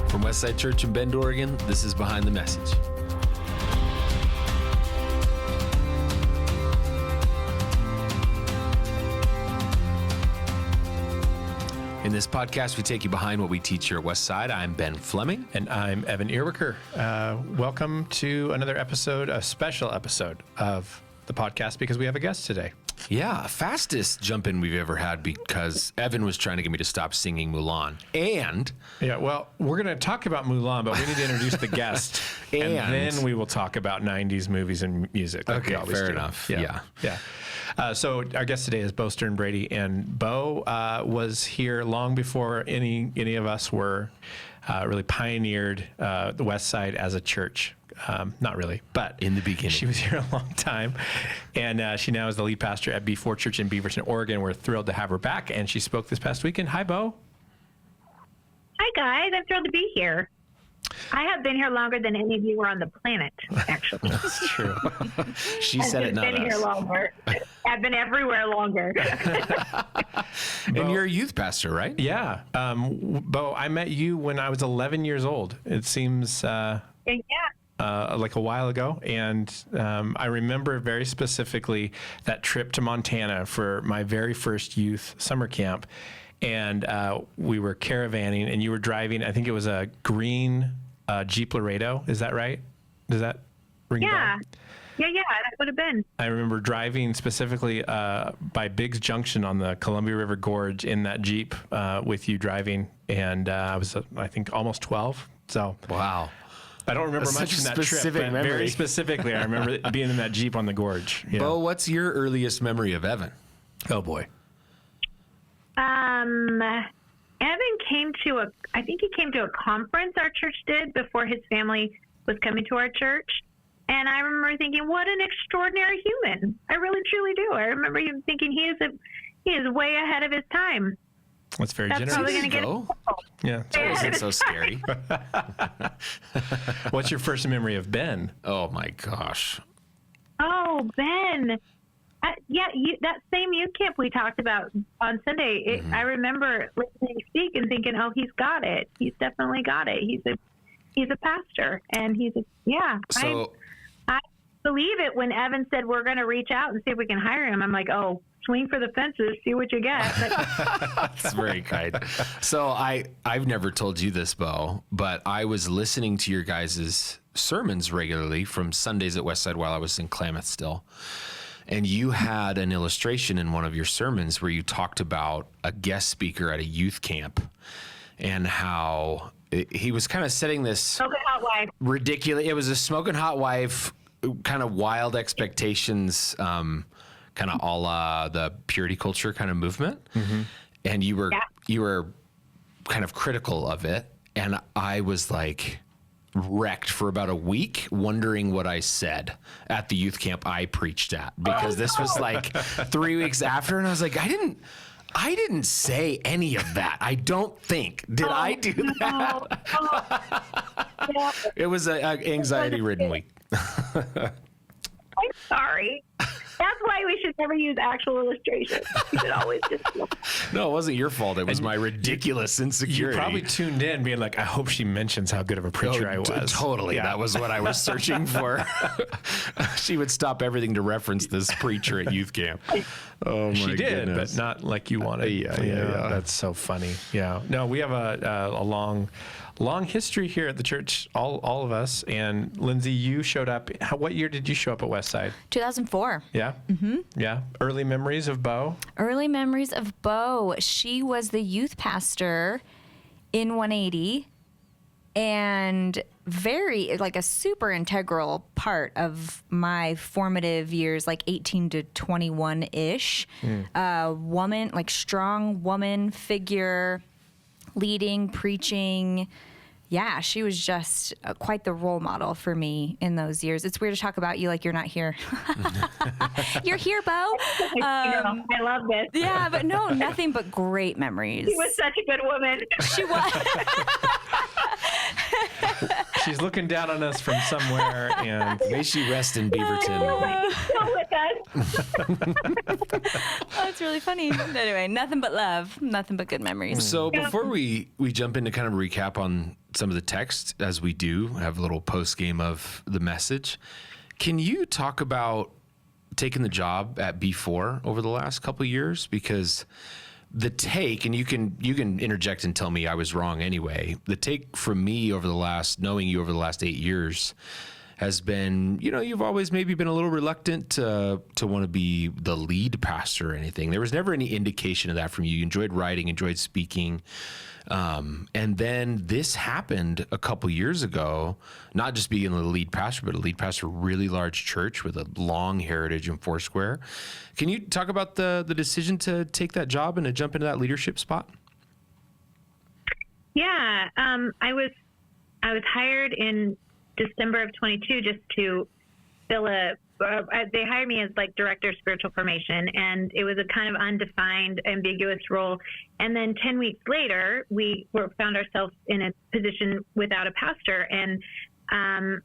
From Westside Church in Bend, Oregon, this is Behind the Message. In this podcast, we take you behind what we teach here at Westside. I'm Ben Fleming. And I'm Evan Earwicker. Welcome to another episode, a special episode of the podcast because we have a guest today. Yeah, fastest jump in we've ever had because Evan was trying to get me to stop singing Mulan. And yeah, well, we're going to talk about Mulan, but we need to introduce the guest, and then we will talk about 90s movies and music. Like okay, we always fair do. enough. Yeah. So our guest today is Bo Stern-Brady, and Bo was here long before any of us were really pioneered the Westside as a church. Not really, but in the beginning, she was here a long time, and she now is the lead pastor at B4 Church in Beaverton, Oregon. We're thrilled to have her back, and she spoke this past weekend. Hi, Bo. Hi, guys. I'm thrilled to be here. I have been here longer than any of you were on the planet, actually. That's true. She said it, not us. I've been here longer. I've been everywhere longer. And you're a youth pastor, right? Yeah. Bo, I met you when I was 11 years old. It seems like a while ago. And I remember very specifically that trip to Montana for my very first youth summer camp. And we were caravanning, and you were driving, I think it was a green Jeep Laredo. Is that right? Does that ring a bell? Yeah, that would have been. I remember driving specifically by Biggs Junction on the Columbia River Gorge in that Jeep with you driving. And I was, I think, almost 12. So wow. I don't remember much from that trip, but very specifically, I remember being in that Jeep on the gorge. Bo, what's your earliest memory of Evan? Oh, boy. Evan came to I think he came to a conference our church did before his family was coming to our church. And I remember thinking, what an extraordinary human. I really, truly do. I remember him thinking he is way ahead of his time. That's very That's generous. probably going to get it. Yeah. That wasn't so scary. What's your first memory of Ben? Oh, my gosh. Oh, Ben. That same youth camp we talked about on Sunday, I remember listening to speak and thinking, oh, he's got it. He's definitely got it. He's a pastor, and So, I believe it when Evan said we're going to reach out and see if we can hire him. I'm like, oh, swing for the fences, see what you get. That's very kind. So I've never told you this, Bo, but I was listening to your guys' sermons regularly from Sundays at Westside while I was in Klamath still. And you had an illustration in one of your sermons where you talked about a guest speaker at a youth camp and how he was kind of setting this smoking hot wife. Ridiculous. It was a smoking hot wife, kind of wild expectations, kind of a la the purity culture kind of movement. Mm-hmm. And you were kind of critical of it. And I was like wrecked for about a week wondering what I said at the youth camp I preached at, because this was like 3 weeks after, and I was like, I didn't say any of that. I don't think. Did I do that? Yeah. It was an anxiety-ridden week. I'm sorry. That's why we should never use actual illustrations. We should always just... No, it wasn't your fault. It was my ridiculous insecurity. You probably tuned in being like, I hope she mentions how good of a preacher I was. Totally. Yeah. That was what I was searching for. She would stop everything to reference this preacher at youth camp. Oh, my She did, goodness. but not like you wanted. Yeah. That's so funny. Yeah. No, we have a long history here at the church, all of us. And Lindsay, you showed up. What year did you show up at Westside? 2004. Yeah? Mm-hmm. Yeah. Early memories of Bo? Early memories of Bo. She was the youth pastor in 180 and a super integral part of my formative years, like 18 to 21-ish. Woman, like strong woman figure, leading, preaching. Yeah, she was just quite the role model for me in those years. It's weird to talk about you like you're not here. You're here, Bo. I love this. Yeah, but no, nothing but great memories. She was such a good woman. She was. She's looking down on us from somewhere, and may she rest in Beaverton. Still with us. That's really funny. Anyway, nothing but love, nothing but good memories. So before we jump into kind of recap on some of the text, as we do have a little post game of the message, can you talk about taking the job at B4 over the last couple of years? Because the take, and you can interject and tell me I was wrong anyway. The take from me knowing you over the last 8 years has been, you've always maybe been a little reluctant to want to be the lead pastor or anything. There was never any indication of that from you. You enjoyed writing, enjoyed speaking. And then this happened a couple years ago, not just being the lead pastor, but a lead pastor of a really large church with a long heritage in Foursquare. Can you talk about the decision to take that job and to jump into that leadership spot? Yeah, I was hired in December of 22 just to fill they hired me as like director of spiritual formation, and it was a kind of undefined, ambiguous role. And then 10 weeks later, we found ourselves in a position without a pastor. And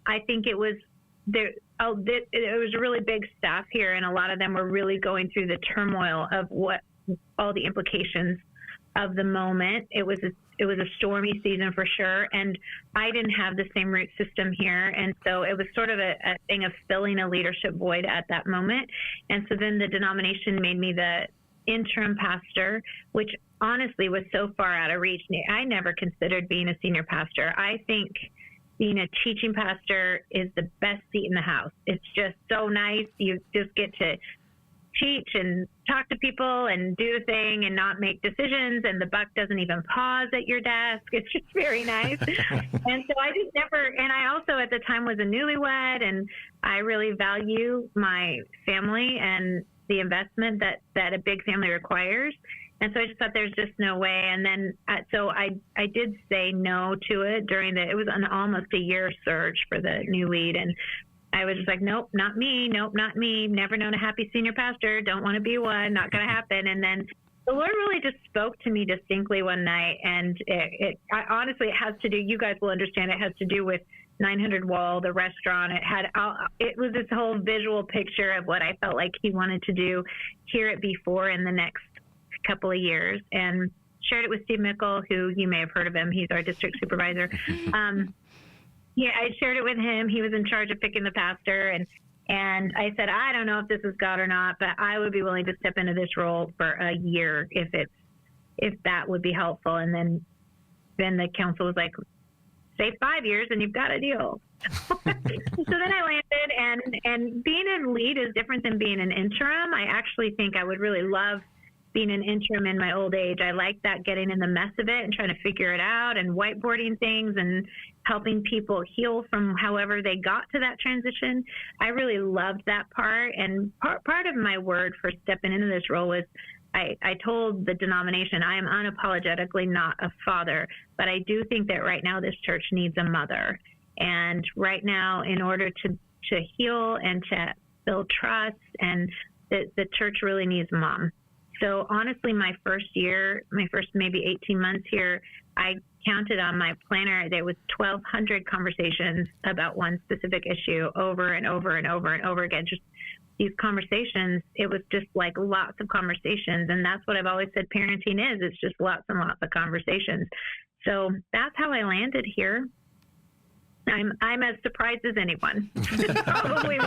I think it was there. It was a really big staff here, and a lot of them were really going through the turmoil of what all the implications of the moment. It was a stormy season for sure, and I didn't have the same root system here, and so it was sort of a thing of filling a leadership void at that moment. And so then the denomination made me the interim pastor, which honestly was so far out of reach. I never considered being a senior pastor. I think being a teaching pastor is the best seat in the house. It's just so nice. You just get to teach and talk to people and do the thing and not make decisions, and the buck doesn't even pause at your desk. It's just very nice. And so I just never, and I also at the time was a newlywed, and I really value my family and the investment that a big family requires. And so I just thought there's just no way. And then, so I did say no to it it was an almost a year search for the new lead. And I was just like, nope, not me. Nope, not me. Never known a happy senior pastor. Don't want to be one. Not going to happen. And then the Lord really just spoke to me distinctly one night. And honestly, it has to do, you guys will understand, it has to do with 900 Wall, the restaurant. It was this whole visual picture of what I felt like he wanted to do here at B4 in the next couple of years. And shared it with Steve Mickle, who you may have heard of him. He's our district supervisor. Yeah, I shared it with him. He was in charge of picking the pastor, and I said, I don't know if this is God or not, but I would be willing to step into this role for a year if that would be helpful. And then the council was like, say 5 years and you've got a deal. So then I landed, and being a lead is different than being an interim. I actually think I would really love being an interim in my old age. I like that, getting in the mess of it and trying to figure it out and whiteboarding things and helping people heal from however they got to that transition. I really loved that part. And part of my word for stepping into this role was I told the denomination, I am unapologetically not a father, but I do think that right now this church needs a mother. And right now, in order to heal and to build trust, and the church really needs a mom. So honestly, my first maybe 18 months here, I counted on my planner, there was 1,200 conversations about one specific issue over and over and over and over again. Just these conversations, it was just like lots of conversations. And that's what I've always said parenting is. It's just lots and lots of conversations. So that's how I landed here. I'm as surprised as anyone. Probably.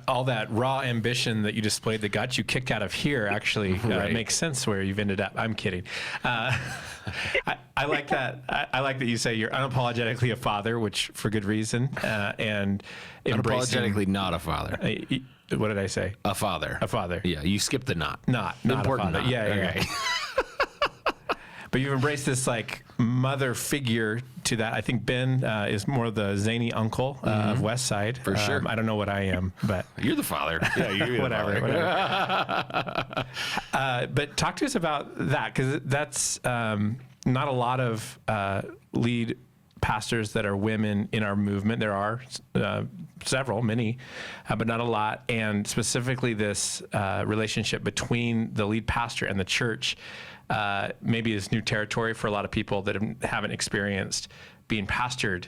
All that raw ambition that you displayed that got you kicked out of here actually makes sense where you've ended up. I'm kidding. I like that. I like that you say you're unapologetically a father, which for good reason, and unapologetically not a father. What did I say? A father. A father. Yeah, you skipped the not. Not important. A father. Not. Yeah. Okay. But you've embraced this like mother figure to that. I think Ben is more the zany uncle of Westside. For sure. I don't know what I am, but you're the father. Yeah, you're whatever. But talk to us about that, because that's not a lot of lead pastors that are women in our movement. There are many, but not a lot. And specifically this relationship between the lead pastor and the church. maybe is new territory for a lot of people that haven't experienced being pastored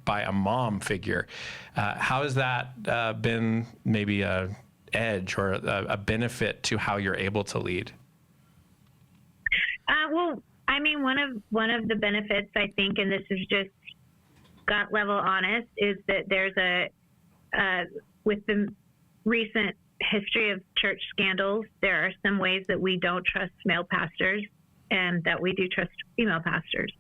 by a mom figure. How has that been maybe a edge or a benefit to how you're able to lead? Well, I mean, one of the benefits, I think, and this is just gut level honest, is that there's with the recent history of church scandals, there are some ways that we don't trust male pastors and that we do trust female pastors.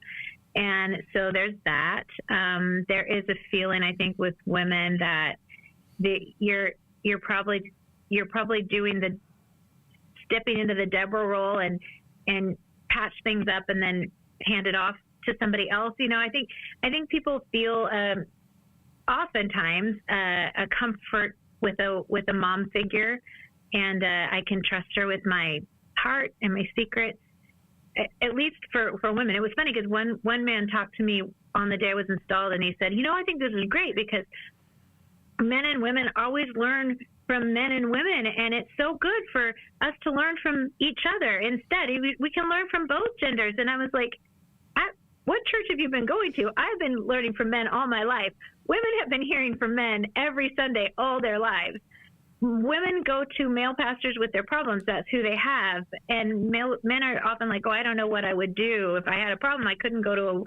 And so there's that. There is a feeling, I think, with women that you're probably doing stepping into the Deborah role and patch things up and then hand it off to somebody else. I think people feel oftentimes a comfort with a mom figure, and I can trust her with my heart and my secrets. At least for women. It was funny because one man talked to me on the day I was installed, and he said, I think this is great because men and women always learn from men and women, and it's so good for us to learn from each other. Instead, we can learn from both genders. And I was like, what church have you been going to? I've been learning from men all my life. Women have been hearing from men every Sunday all their lives. Women go to male pastors with their problems. That's who they have. And men are often like, I don't know what I would do. If I had a problem, I couldn't go to a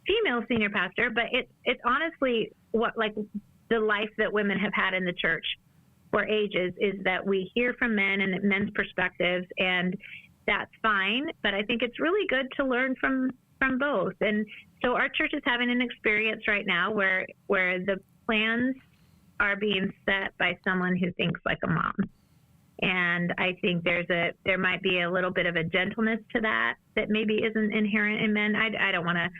female senior pastor. But it's honestly the life that women have had in the church for ages is that we hear from men and men's perspectives, and that's fine. But I think it's really good to learn from both. And so our church is having an experience right now where the plans are being set by someone who thinks like a mom. And I think there might be a little bit of a gentleness to that maybe isn't inherent in men. I don't want to,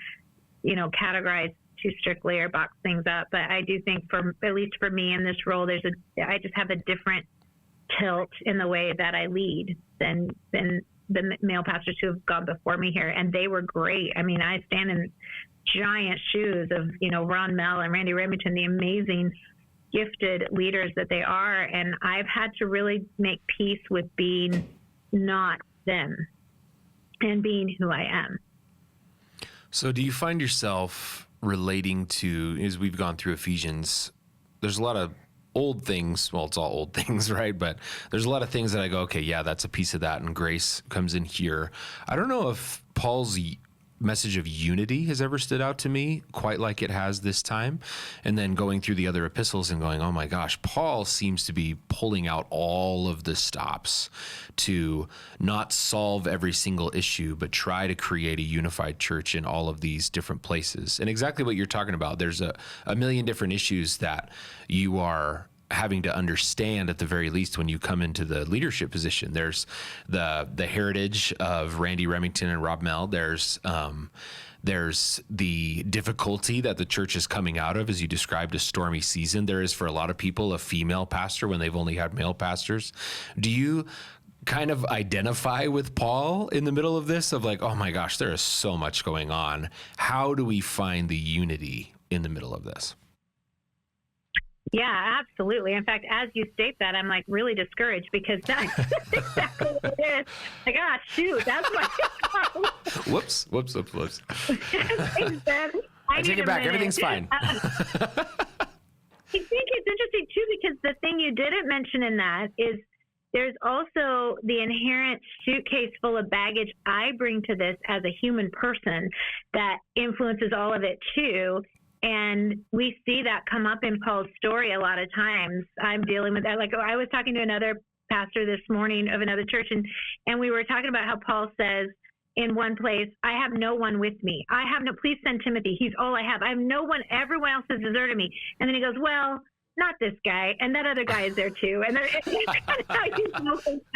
categorize too strictly or box things up, but I do think at least for me in this role, I just have a different tilt in the way that I lead than the male pastors who have gone before me here. And they were great. I mean, I stand in giant shoes of, Ron Mell and Randy Remington, the amazing gifted leaders that they are. And I've had to really make peace with being not them and being who I am. So do you find yourself relating to, as we've gone through Ephesians, there's a lot of old things. Well, it's all old things, right? But there's a lot of things that I go, okay, yeah, that's a piece of that. And grace comes in here. I don't know if Paul's message of unity has ever stood out to me quite like it has this time. And then going through the other epistles and going, oh my gosh, Paul seems to be pulling out all of the stops to not solve every single issue, but try to create a unified church in all of these different places. And exactly what you're talking about, there's a million different issues that you are having to understand at the very least when you come into the leadership position. There's the heritage of Randy Remington and Rob Mell. There's the difficulty that the church is coming out of, as you described, a stormy season. There is for a lot of people a female pastor when they've only had male pastors. Do you kind of identify with Paul in the middle of this of like, oh my gosh, there is so much going on. How do we find the unity in the middle of this? Yeah, absolutely. In fact, as you state that, I'm like really discouraged because that's exactly what it is. Like, shoot, that's my problem. Whoops. I take it back. Everything's fine. I think it's interesting too because the thing you didn't mention in that is there's also the inherent suitcase full of baggage I bring to this as a human person that influences all of it too. And we see that come up in Paul's story a lot of times. I'm dealing with that. Like I was talking to another pastor this morning of another church, and we were talking about how Paul says in one place, I have no one with me. Please send Timothy. He's all I have. I have no one. Everyone else has deserted me. And then he goes, well, not this guy. And that other guy is there too. And I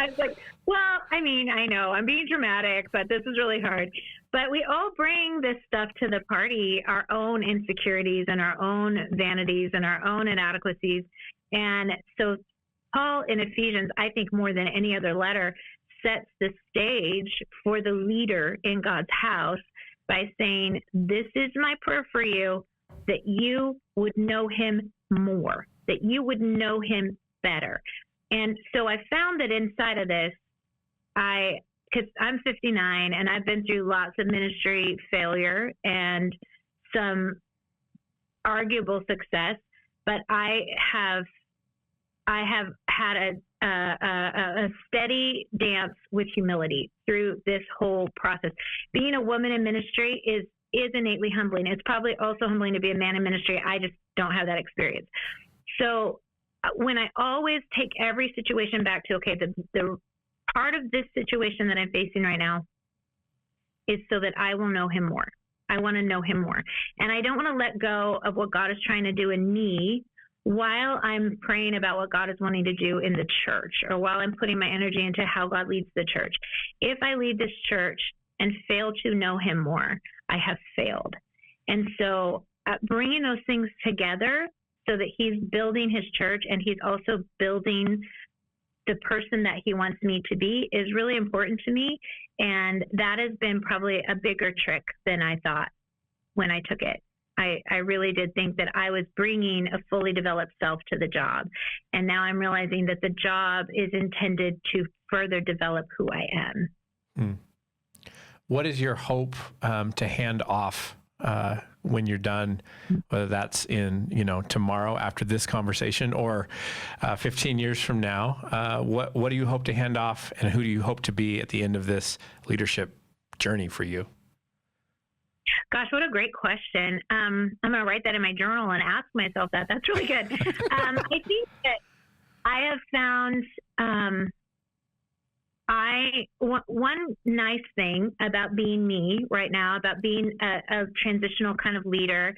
was like, well, I mean, I know I'm being dramatic, but this is really hard. But we all bring this stuff to the party, our own insecurities and our own vanities and our own inadequacies. And so Paul in Ephesians, I think more than any other letter, sets the stage for the leader in God's house by saying, this is my prayer for you, that you would know him more, that you would know him better. And so I found that inside of this, I because I'm 59 and I've been through lots of ministry failure and some arguable success, but I have had a steady dance with humility through this whole process. Being a woman in ministry is innately humbling. It's probably also humbling to be a man in ministry. I just don't have that experience. So when I always take every situation back to, okay, the part of this situation that I'm facing right now is so that I will know him more. I want to know him more. And I don't want to let go of what God is trying to do in me while I'm praying about what God is wanting to do in the church, or while I'm putting my energy into how God leads the church. If I lead this church and fail to know him more, I have failed. And so bringing those things together so that he's building his church and he's also building the person that he wants me to be is really important to me. And that has been probably a bigger trick than I thought when I took it. I really did think that I was bringing a fully developed self to the job. And now I'm realizing that the job is intended to further develop who I am. What is your hope to hand off when you're done, whether that's in, tomorrow after this conversation or 15 years from now? What do you hope to hand off, and who do you hope to be at the end of this leadership journey for you? Gosh, what a great question. I'm going to write that in my journal and ask myself that. That's really good. I think that I have found one nice thing about being me right now, about being a transitional kind of leader.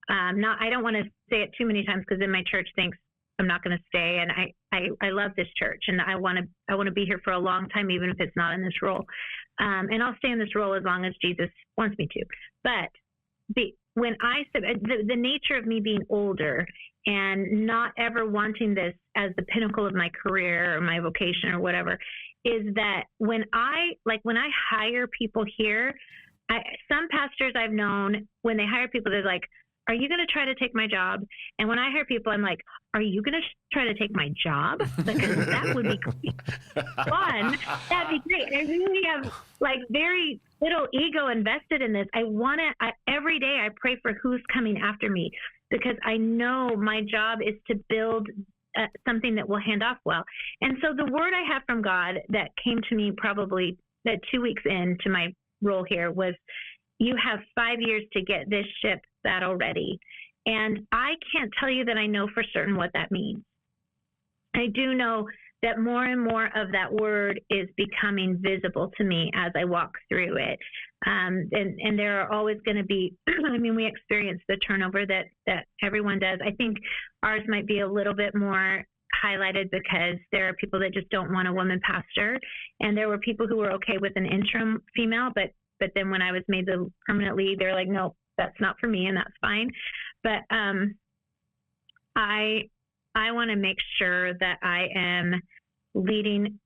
I don't want to say it too many times because then my church thinks I'm not going to stay. And I love this church, and I want to be here for a long time, even if it's not in this role. And I'll stay in this role as long as Jesus wants me to. But when I said the nature of me being older and not ever wanting this as the pinnacle of my career or my vocation or whatever, is that when I hire people here, some pastors I've known, when they hire people, they're like, are you going to try to take my job? And when I hire people, I'm like, are you going to try to take my job? Because that would be fun. That'd be great. I really have very little ego invested in this. Every day I pray for who's coming after me, because I know my job is to build something that will hand off well. And so the word I have from God that came to me probably 2 weeks into my role here was, you have 5 years to get this ship battle ready. And I can't tell you that I know for certain what that means. I do know that more and more of that word is becoming visible to me as I walk through it. And there are always going to be, we experience the turnover that everyone does. I think ours might be a little bit more highlighted because there are people that just don't want a woman pastor. And there were people who were okay with an interim female, but then when I was made the permanent lead, they're like, no, that's not for me, and that's fine. But I want to make sure that I am leading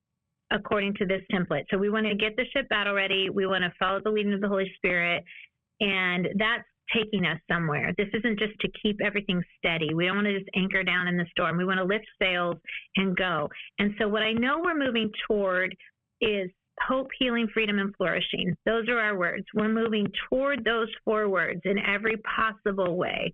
according to this template. So we want to get the ship battle ready. We want to follow the leading of the Holy Spirit, and that's taking us somewhere. This isn't just to keep everything steady. We don't want to just anchor down in the storm. We want to lift sails and go. And so what I know we're moving toward is hope, healing, freedom, and flourishing. Those are our words. We're moving toward those 4 words in every possible way.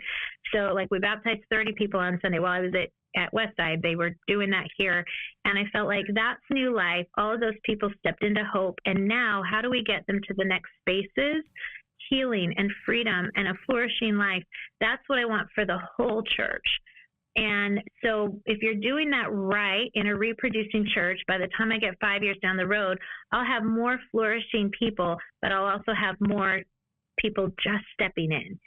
So we baptized 30 people on Sunday while I was at Westside. They were doing that here. And I felt like that's new life. All of those people stepped into hope. And now how do we get them to the next spaces? Healing and freedom and a flourishing life. That's what I want for the whole church. And so if you're doing that right in a reproducing church, by the time I get 5 years down the road, I'll have more flourishing people, but I'll also have more people just stepping in.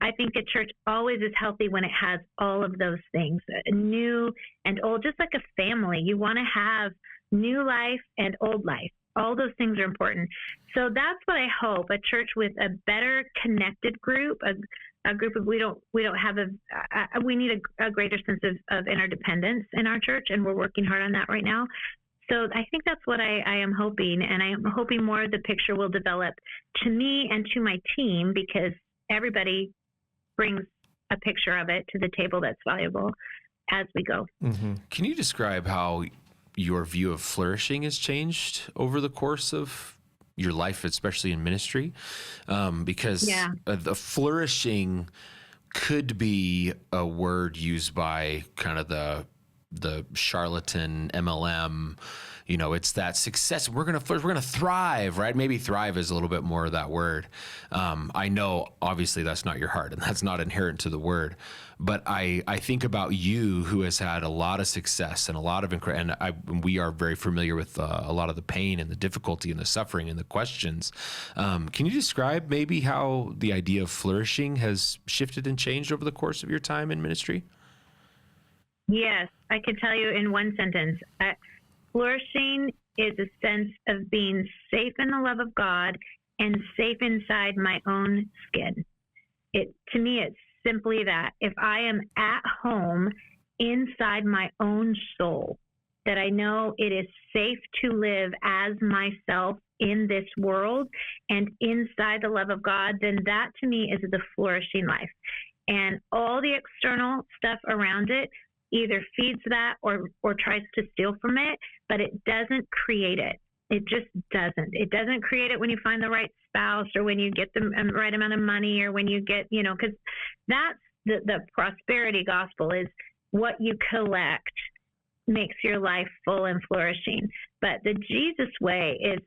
I think a church always is healthy when it has all of those things, new and old, just like a family. You want to have new life and old life. All those things are important. So that's what I hope, a church with a better connected group, a group of, we need a greater sense of interdependence in our church, and we're working hard on that right now. So I think that's what I am hoping, and I am hoping more of the picture will develop to me and to my team, because everybody brings a picture of it to the table that's valuable as we go. Mm-hmm. Can you describe how your view of flourishing has changed over the course of your life, especially in ministry, because the flourishing could be a word used by kind of the charlatan MLM. You know, it's that success. We're going to flourish. We're going to thrive, right? Maybe thrive is a little bit more of that word. I know, obviously, that's not your heart, and that's not inherent to the word. But I think about you, who has had a lot of success and a lot of we are very familiar with a lot of the pain and the difficulty and the suffering and the questions. Can you describe maybe how the idea of flourishing has shifted and changed over the course of your time in ministry? Yes, I could tell you in one sentence. Flourishing is a sense of being safe in the love of God and safe inside my own skin. To me, it's simply that. If I am at home inside my own soul, that I know it is safe to live as myself in this world and inside the love of God, then that to me is the flourishing life. And all the external stuff around it either feeds that or tries to steal from it, but it doesn't create it. It just doesn't. It doesn't create it when you find the right spouse or when you get the right amount of money or when you get, because that's the prosperity gospel is what you collect makes your life full and flourishing. But the Jesus way is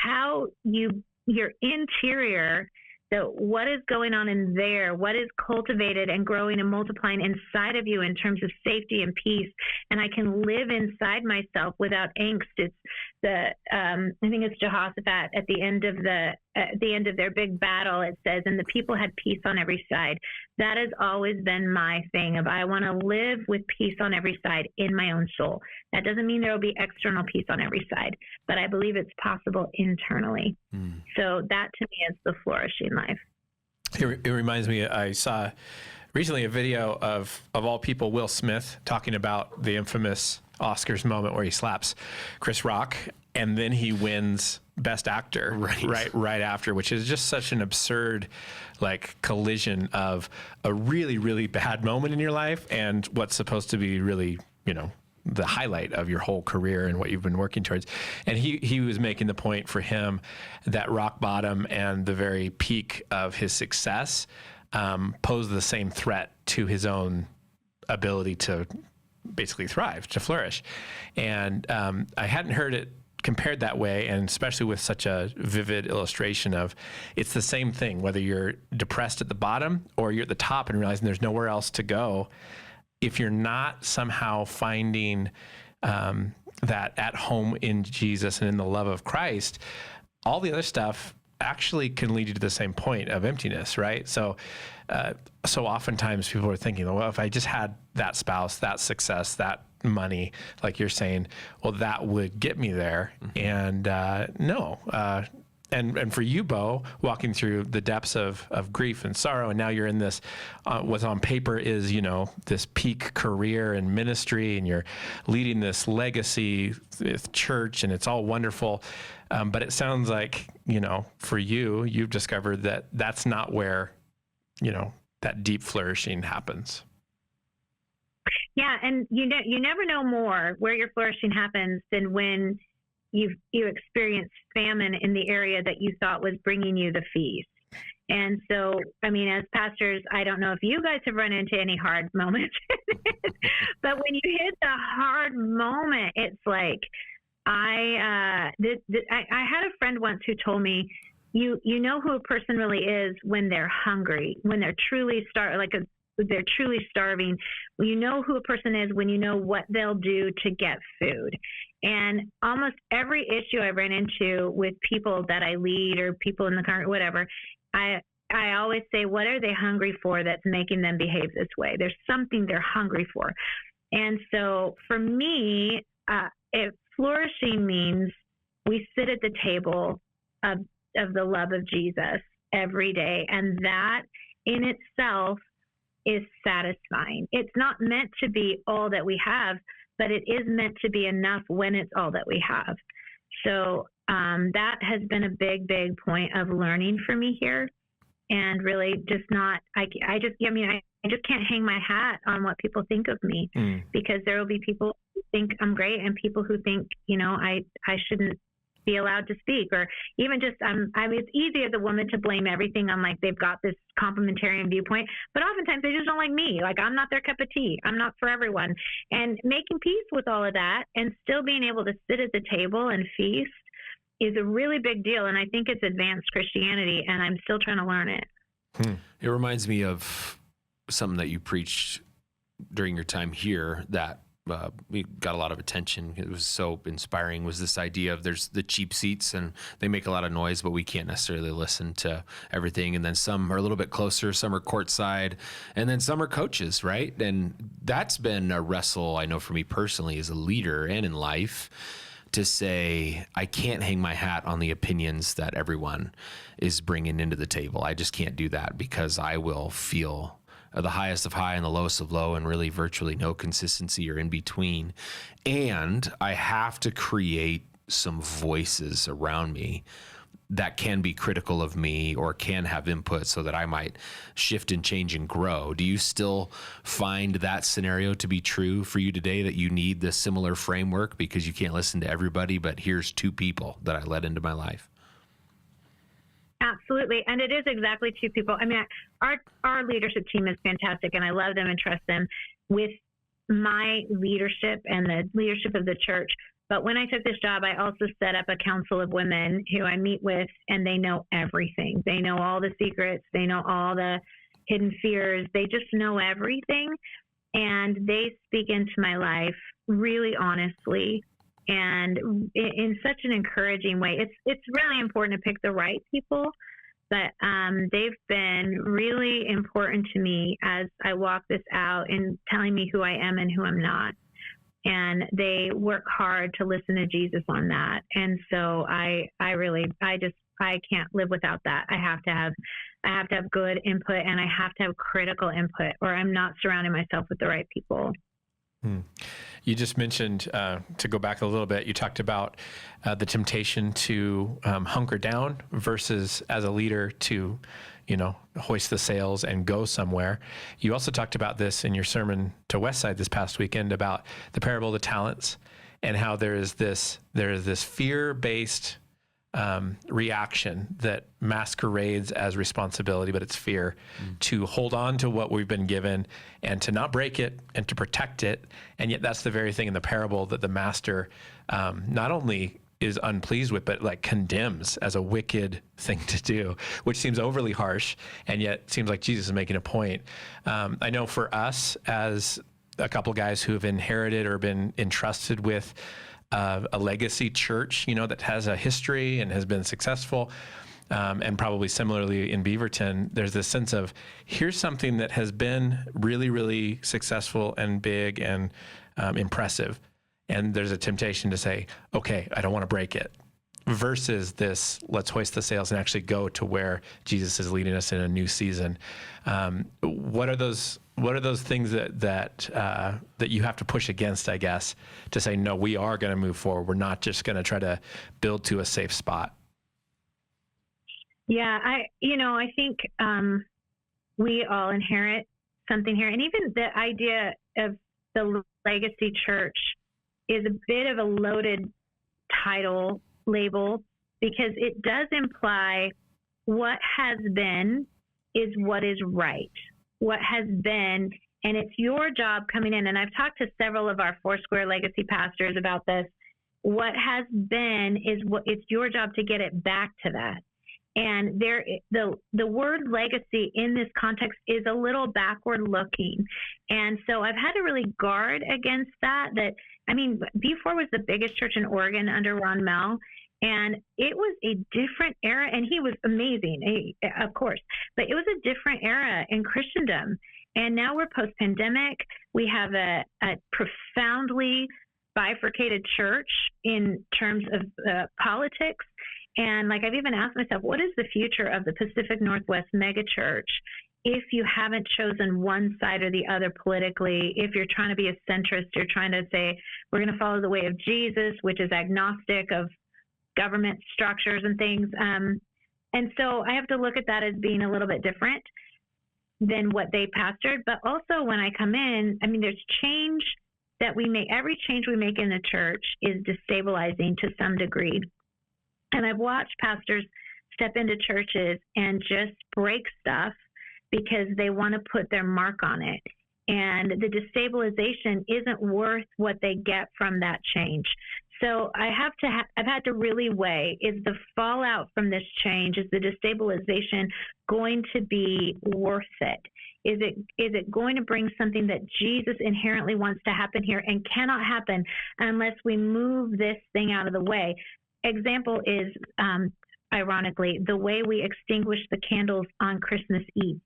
how your interior, what is going on in there, what is cultivated and growing and multiplying inside of you in terms of safety and peace. And I can live inside myself without angst. It's I think it's Jehoshaphat at the end of their big battle. It says, and the people had peace on every side. That has always been my thing of I want to live with peace on every side in my own soul. That doesn't mean there will be external peace on every side, but I believe it's possible internally. So that to me is the flourishing life. It reminds me, I saw recently a video of all people, Will Smith talking about the infamous Oscars moment where he slaps Chris Rock and then he wins Best Actor right after, which is just such an absurd collision of a really, really bad moment in your life and what's supposed to be really, the highlight of your whole career and what you've been working towards. And he was making the point for him that rock bottom and the very peak of his success pose the same threat to his own ability to basically thrive, to flourish. And I hadn't heard it compared that way, and especially with such a vivid illustration of it's the same thing, whether you're depressed at the bottom or you're at the top and realizing there's nowhere else to go. If you're not somehow finding that at home in Jesus and in the love of Christ, all the other stuff actually can lead you to the same point of emptiness, right? So oftentimes people are thinking, well, if I just had that spouse, that success, that money, like you're saying, well, that would get me there. And no. And for you, Bo, walking through the depths of grief and sorrow, and now you're in this, what on paper is, this peak career and ministry, and you're leading this legacy church, and it's all wonderful. But it sounds like, for you've discovered that that's not where, that deep flourishing happens. Yeah, and you never know more where your flourishing happens than when you experience famine in the area that you thought was bringing you the feast. And so, as pastors, I don't know if you guys have run into any hard moments, but when you hit the hard moment, it's like I had a friend once who told me, you know who a person really is when they're hungry, when they're truly they're truly starving. You know who a person is when you know what they'll do to get food. And almost every issue I ran into with people that I lead or people in the car, whatever, I always say, what are they hungry for that's making them behave this way? There's something they're hungry for. And so for me, flourishing means we sit at the table of the love of Jesus every day. And that in itself is satisfying. It's not meant to be all that we have, but it is meant to be enough when it's all that we have. So that has been a big, big point of learning for me here. And really just not, I just can't hang my hat on what people think of me, because there will be people who think I'm great and people who think, I shouldn't be allowed to speak, or even just, I mean, it's easy as a woman to blame everything on like they've got this complementarian viewpoint, but oftentimes they just don't like me. Like I'm not their cup of tea. I'm not for everyone. And making peace with all of that and still being able to sit at the table and feast is a really big deal. And I think it's advanced Christianity, and I'm still trying to learn it. It reminds me of something that you preached during your time here that we got a lot of attention. It was so inspiring, was this idea of there's the cheap seats and they make a lot of noise, but we can't necessarily listen to everything. And then some are a little bit closer, some are courtside, and then some are coaches, right? And that's been a wrestle, I know for me personally as a leader and in life, to say, I can't hang my hat on the opinions that everyone is bringing into the table. I just can't do that, because I will feel the highest of high and the lowest of low, and really virtually no consistency or in between. And I have to create some voices around me that can be critical of me or can have input so that I might shift and change and grow. Do you still find that scenario to be true for you today, that you need this similar framework because you can't listen to everybody, but here's two people that I let into my life? Absolutely. And it is exactly two people. I mean, our leadership team is fantastic, and I love them and trust them with my leadership and the leadership of the church. But when I took this job, I also set up a council of women who I meet with, and they know everything. They know all the secrets. They know all the hidden fears. They just know everything. And they speak into my life really honestly and in such an encouraging way. It's really important to pick the right people, but they've been really important to me as I walk this out and telling me who I am and who I'm not. And they work hard to listen to Jesus on that. And so I can't live without that. I have to have good input, and I have to have critical input, or I'm not surrounding myself with the right people. You just mentioned, to go back a little bit, you talked about the temptation to hunker down versus as a leader to, hoist the sails and go somewhere. You also talked about this in your sermon to Westside this past weekend about the parable of the talents, and how there is this fear-based reaction that masquerades as responsibility, but it's fear to hold on to what we've been given and to not break it and to protect it. And yet that's the very thing in the parable that the master not only is unpleased with, but like condemns as a wicked thing to do, which seems overly harsh, and yet seems like Jesus is making a point. I know for us as a couple guys who have inherited or been entrusted with a legacy church, that has a history and has been successful, and probably similarly in Beaverton, there's this sense of, here's something that has been really, really successful and big and impressive. And there's a temptation to say, okay, I don't want to break it, versus this, let's hoist the sails and actually go to where Jesus is leading us in a new season. What are those things that you have to push against, I guess, to say, no, we are going to move forward. We're not just going to try to build to a safe spot. Yeah, I think we all inherit something here. And even the idea of the legacy church is a bit of a loaded title label, because it does imply what has been is what is right. What has been, and it's your job coming in. And I've talked to several of our Foursquare legacy pastors about this. What has been is what it's your job to get it back to that. And the word legacy in this context is a little backward looking. And so I've had to really guard against that. B4 was the biggest church in Oregon under Ron Mell. And it was a different era, and he was amazing, of course, but it was a different era in Christendom. And now we're post-pandemic. We have a profoundly bifurcated church in terms of politics. And I've even asked myself, what is the future of the Pacific Northwest megachurch if you haven't chosen one side or the other politically? If you're trying to be a centrist, you're trying to say, we're going to follow the way of Jesus, which is agnostic of government structures and things. And so I have to look at that as being a little bit different than what they pastored. But also when I come in, there's change that we make. Every change we make in the church is destabilizing to some degree. And I've watched pastors step into churches and just break stuff because they want to put their mark on it. And the destabilization isn't worth what they get from that change. So I've had to really weigh, is the fallout from this change, is the destabilization going to be worth it? Is it going to bring something that Jesus inherently wants to happen here and cannot happen unless we move this thing out of the way? Example is, ironically, the way we extinguish the candles on Christmas Eve.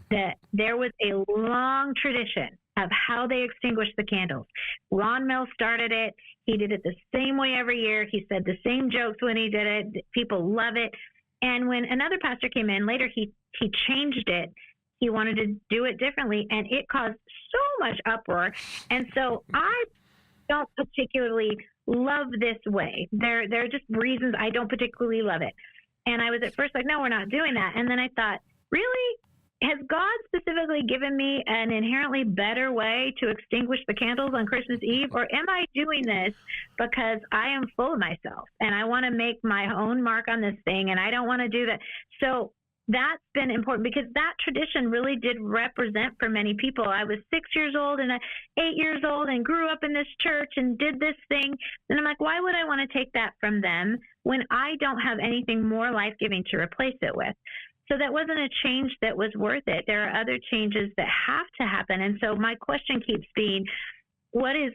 That there was a long tradition of how they extinguished the candles. Ron Mill started it. He did it the same way every year. He said the same jokes when he did it. People love it. And when another pastor came in later, he changed it. He wanted to do it differently, and it caused so much uproar. And so I don't particularly love this way. There are just reasons I don't particularly love it. And I was at first like, no, we're not doing that. And then I thought, really? Has God specifically given me an inherently better way to extinguish the candles on Christmas Eve? Or am I doing this because I am full of myself and I want to make my own mark on this thing and I don't want to do that? So that's been important because that tradition really did represent for many people. I was 6 years old and 8 years old and grew up in this church and did this thing. And I'm like, why would I want to take that from them when I don't have anything more life-giving to replace it with? So that wasn't a change that was worth it. There are other changes that have to happen. And so my question keeps being, what is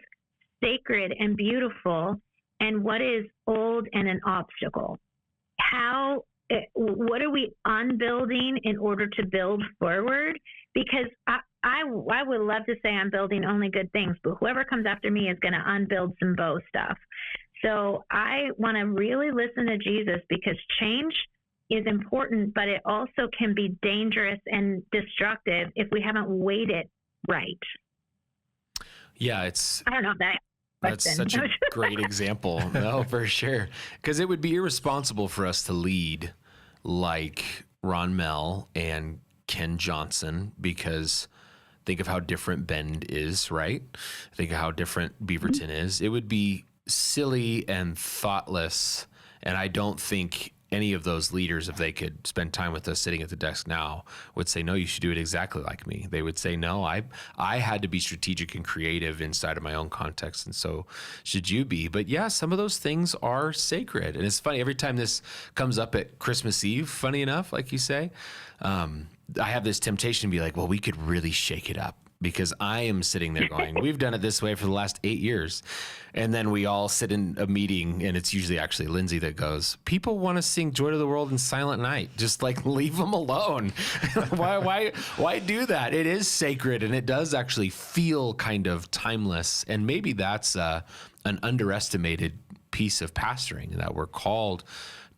sacred and beautiful and what is old and an obstacle? What are we unbuilding in order to build forward? Because I would love to say I'm building only good things, but whoever comes after me is going to unbuild some Bo stuff. So I want to really listen to Jesus because change is important, but it also can be dangerous and destructive if we haven't weighed it right. Yeah, I don't know if that's such a great example. No, for sure. Because it would be irresponsible for us to lead like Ron Mell and Ken Johnson, because think of how different Bend is, right? Think of how different Beaverton is. It would be silly and thoughtless, and I don't think any of those leaders, if they could spend time with us sitting at the desk now, would say, no, you should do it exactly like me. They would say, no, I had to be strategic and creative inside of my own context, and so should you be. But yeah, some of those things are sacred. And it's funny, every time this comes up at Christmas Eve, funny enough, like you say, I have this temptation to be like, well, we could really shake it up. Because I am sitting there going, we've done it this way for the last 8 years. And then we all sit in a meeting, and it's usually actually Lindsay that goes, people want to sing Joy to the World in Silent Night. Just like leave them alone. Why do that? It is sacred, and it does actually feel kind of timeless. And maybe that's an underestimated piece of pastoring, that we're called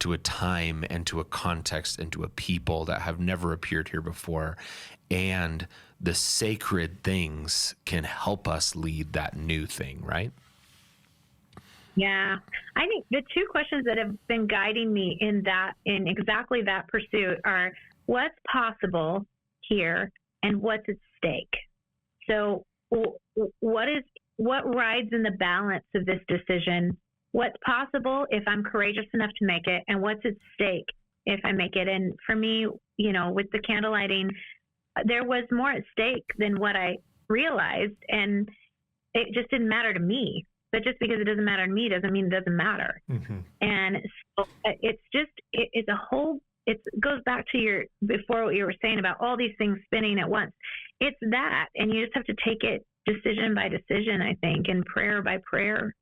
to a time and to a context and to a people that have never appeared here before. And the sacred things can help us lead that new thing, right? Yeah. I think the two questions that have been guiding me in exactly that pursuit are what's possible here and what's at stake. So what rides in the balance of this decision? What's possible if I'm courageous enough to make it, and what's at stake if I make it? And for me, with the candle lighting, there was more at stake than what I realized, and it just didn't matter to me. But just because it doesn't matter to me doesn't mean it doesn't matter. Mm-hmm. And so it goes back to before what you were saying about all these things spinning at once. It's that, and you just have to take it decision by decision, I think, and prayer by prayer.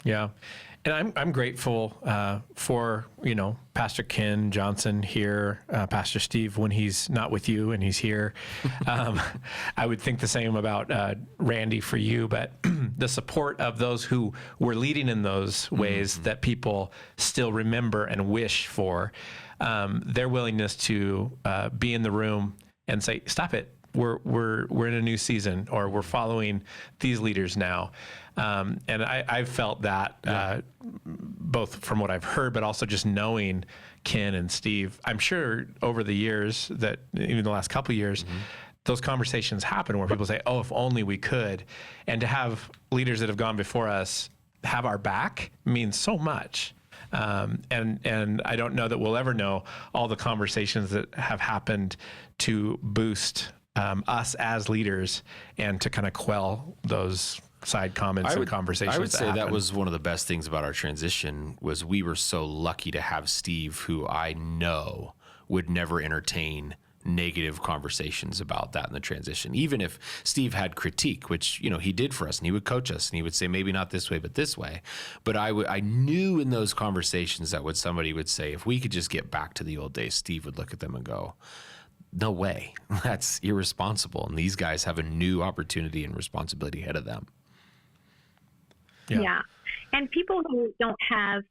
Yeah. And I'm grateful for, Pastor Ken Johnson here, Pastor Steve, when he's not with you and he's here. I would think the same about Randy for you, but the support of those who were leading in those ways that people still remember and wish for, their willingness to be in the room and say, stop it. We're in a new season, or we're following these leaders now. And I've felt that both from what I've heard, but also just knowing Ken and Steve. I'm sure over the years, that even the last couple of years, those conversations happen where people say, oh, if only we could. And to have leaders that have gone before us have our back means so much. And I don't know that we'll ever know all the conversations that have happened to boost us as leaders and to kind of quell those side comments and conversations. I would say that was one of the best things about our transition was we were so lucky to have Steve, who I know would never entertain negative conversations about that in the transition. Even if Steve had critique, which, you know, he did for us, and he would coach us and he would say, maybe not this way, but this way. But I knew in those conversations that somebody would say, if we could just get back to the old days, Steve would look at them and go, no way, that's irresponsible. And these guys have a new opportunity and responsibility ahead of them. Yeah. And people who don't have,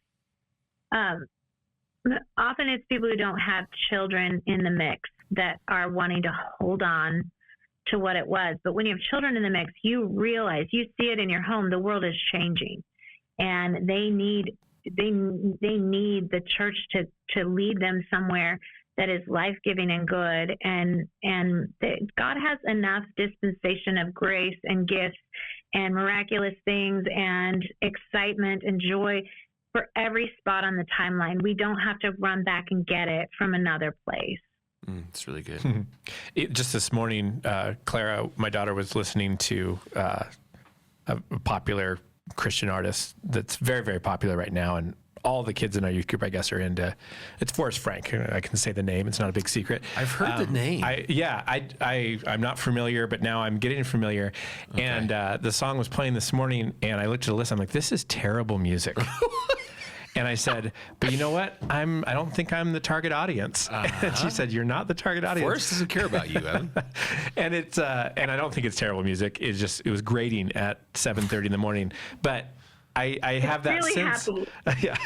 often it's people who don't have children in the mix that are wanting to hold on to what it was. But when you have children in the mix, you realize, you see it in your home, the world is changing, and they need the church to lead them somewhere that is life-giving and good. And God has enough dispensation of grace and gifts and miraculous things and excitement and joy for every spot on the timeline. We don't have to run back and get it from another place. It's really good. Just this morning, Clara, my daughter, was listening to a popular Christian artist that's very, very popular right now. And all the kids in our youth group, I guess, are into, it's Forrest Frank. I can say the name. It's not a big secret. I've heard the name. I'm not familiar, but now I'm getting familiar. Okay. And the song was playing this morning, and I looked at the list. I'm like, this is terrible music. And I said, but you know what? I don't think I'm the target audience. And she said, you're not the target audience. Forrest doesn't care about you, Evan. And and I don't think it's terrible music. It was grating at 7:30 in the morning. But I have that really sense. Yeah.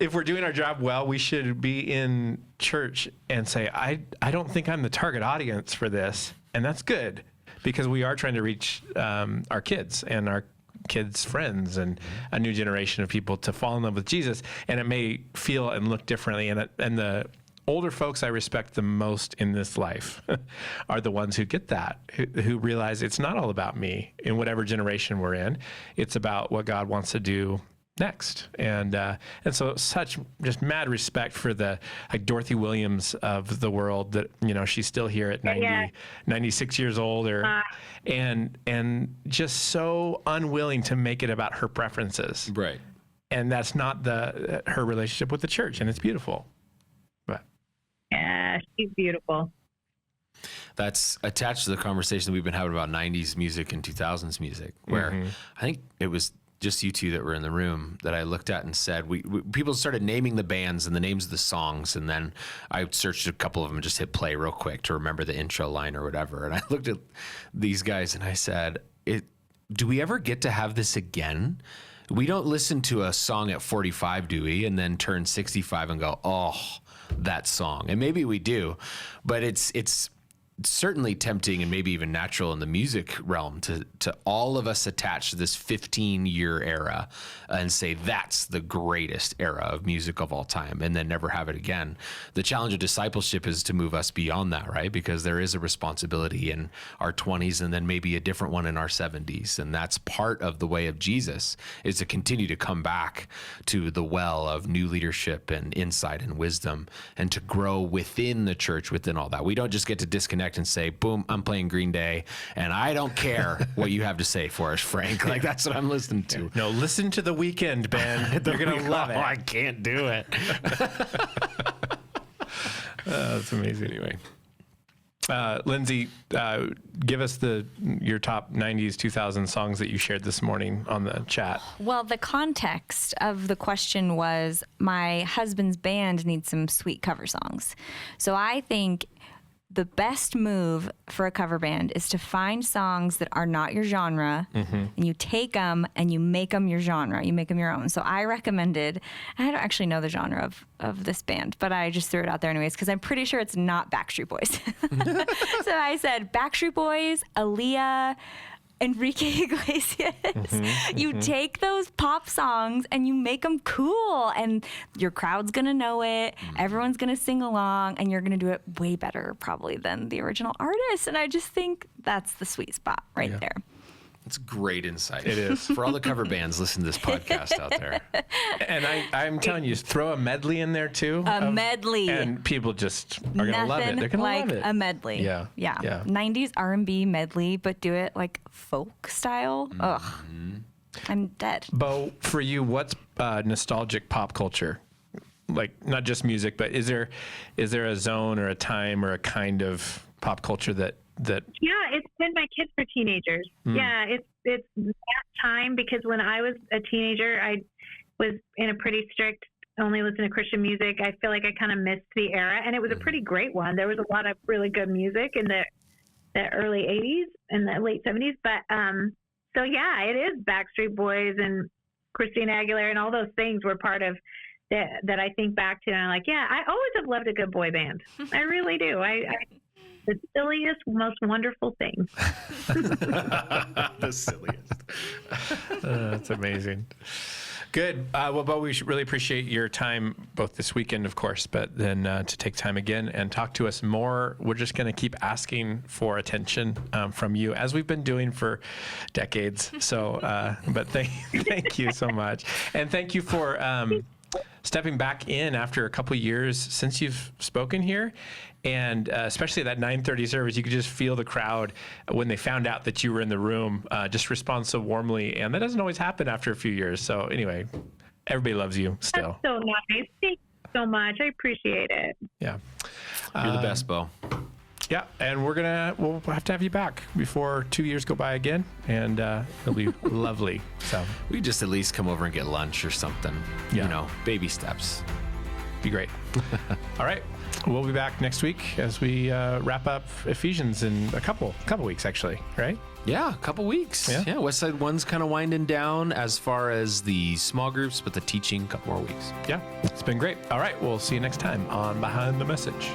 If we're doing our job well, we should be in church and say, I don't think I'm the target audience for this. And that's good, because we are trying to reach our kids and our kids' friends and a new generation of people to fall in love with Jesus. And it may feel and look differently. And the older folks I respect the most in this life are the ones who get that, who realize it's not all about me in whatever generation we're in. It's about what God wants to do next. And so such just mad respect for the like Dorothy Williams of the world, that, you know, she's still here at 96 years old, and just so unwilling to make it about her preferences. Right. And that's not her relationship with the church, and it's beautiful. But yeah, she's beautiful. That's attached to the conversation that we've been having about 90s music and 2000s music, where I think it was just you two that were in the room that I looked at and said, people started naming the bands and the names of the songs. And then I searched a couple of them and just hit play real quick to remember the intro line or whatever. And I looked at these guys and I said, do we ever get to have this again? We don't listen to a song at 45, do we? And then turn 65 and go, oh, that song. And maybe we do, but it's certainly tempting and maybe even natural in the music realm to all of us attach to this 15-year era and say that's the greatest era of music of all time, and then never have it again. The challenge of discipleship is to move us beyond that, right? Because there is a responsibility in our 20s and then maybe a different one in our 70s. And that's part of the way of Jesus, is to continue to come back to the well of new leadership and insight and wisdom, and to grow within the church, within all that. We don't just get to disconnect and say, boom, I'm playing Green Day, and I don't care what you have to say for us, Frank. Like, that's what I'm listening to. No, listen to The Weeknd, Ben. You're going to love it. I can't do it. That's amazing. Anyway. Lindsay, give us your top 90s, 2000 songs that you shared this morning on the chat. Well, the context of the question was, my husband's band needs some sweet cover songs. So I think the best move for a cover band is to find songs that are not your genre, and you take them and you make them your genre. You make them your own. So I recommended, I don't actually know the genre of this band, but I just threw it out there anyways, because I'm pretty sure it's not Backstreet Boys. So I said Backstreet Boys, Aaliyah, Enrique Iglesias. You take those pop songs and you make them cool, and your crowd's gonna know it. Everyone's gonna sing along, and you're gonna do it way better probably than the original artist. And I just think that's the sweet spot right there. It's great insight. It is. For all the cover bands, listen to this podcast out there. And I'm telling you, throw a medley in there too. A medley. And people just are going to love it. They're going to love it. A medley. Yeah. 90s R&B medley, but do it like folk style. Ugh. I'm dead. Bo, for you, what's nostalgic pop culture? Like, not just music, but is there a zone or a time or a kind of pop culture that Yeah, it's been my kids for teenagers. Yeah, it's that time, because when I was a teenager, I was in a pretty strict, only listen to Christian music. I feel like I kind of missed the era, and it was a pretty great one. There was a lot of really good music in the early 80s and the late 70s. But so yeah, it is Backstreet Boys and Christina Aguilera and all those things were part of that I think back to, and I'm like, yeah, I always have loved a good boy band. I really do. The silliest, most wonderful thing. The silliest. That's amazing. Good. Well, Bo, we really appreciate your time, both this weekend, of course, but then to take time again and talk to us more. We're just going to keep asking for attention from you, as we've been doing for decades. So, but thank you so much. And thank you for stepping back in after a couple of years since you've spoken here. And especially at that 9:30 service, you could just feel the crowd when they found out that you were in the room, just respond so warmly. And that doesn't always happen after a few years. So anyway, everybody loves you still. That's so nice. Thank you so much. I appreciate it. Yeah. You're the best, Bo. Yeah, and we'll have to have you back before 2 years go by again, and it'll be lovely. So We just at least come over and get lunch or something. Yeah. You know, baby steps. be great. All right, we'll be back next week as we wrap up Ephesians in a couple weeks, actually. Right? Yeah, a couple weeks. Yeah. Westside 1's kind of winding down as far as the small groups, but the teaching, a couple more weeks. Yeah, it's been great. All right, we'll see you next time on Behind the Message.